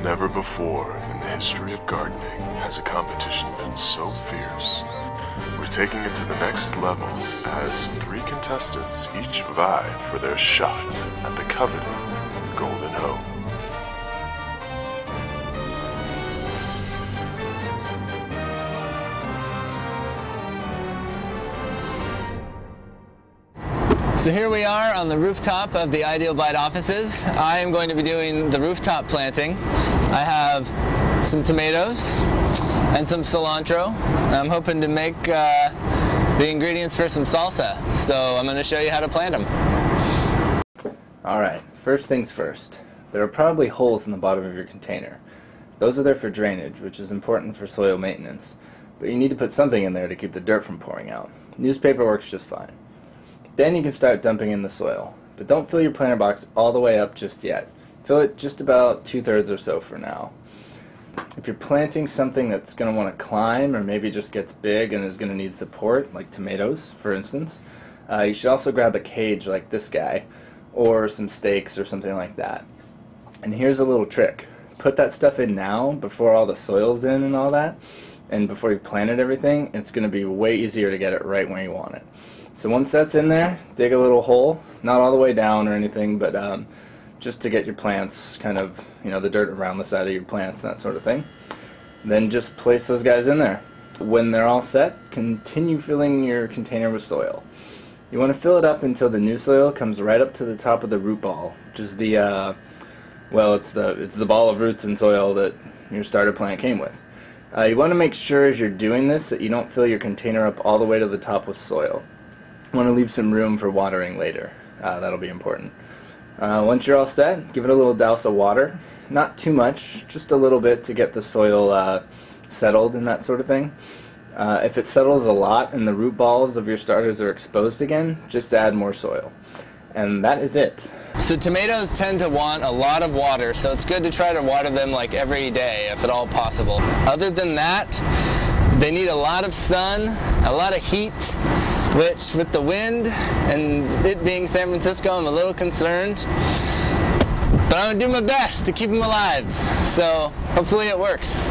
Never before in the history of gardening has a competition been so fierce. We're taking it to the next level as 3 contestants each vie for their shot at the coveted Golden Hoe. So here we are on the rooftop of the IdealBite offices. I am going to be doing the rooftop planting. I have some tomatoes and some cilantro. I'm hoping to make the ingredients for some salsa. So I'm going to show you how to plant them. Alright, first things first. There are probably holes in the bottom of your container. Those are there for drainage, which is important for soil maintenance. But you need to put something in there to keep the dirt from pouring out. Newspaper works just fine. Then you can start dumping in the soil, but don't fill your planter box all the way up just yet. Fill it just about 2/3 or so for now. If you're planting something that's going to want to climb or maybe just gets big and is going to need support, like tomatoes for instance, you should also grab a cage like this guy or some stakes or something like that. And here's a little trick. Put that stuff in now before all the soil's in and all that, and before you've planted everything. It's going to be way easier to get it right where you want it. So once that's in there, dig a little hole, not all the way down or anything, but just to get your plants kind of, the dirt around the side of your plants and that sort of thing. Then just place those guys in there. When they're all set, continue filling your container with soil. You want to fill it up until the new soil comes right up to the top of the root ball, which is the, it's the ball of roots and soil that your starter plant came with. You want to make sure as you're doing this that you don't fill your container up all the way to the top with soil. You want to leave some room for watering later. That'll be important. Once you're all set, give it a little douse of water. Not too much, just a little bit to get the soil settled and that sort of thing. If it settles a lot and the root balls of your starters are exposed again, just add more soil. And that is it. So tomatoes tend to want a lot of water, so it's good to try to water them like every day if at all possible. Other than that, they need a lot of sun, a lot of heat, which with the wind and it being San Francisco, I'm a little concerned. But I'm going to do my best to keep them alive. So hopefully it works.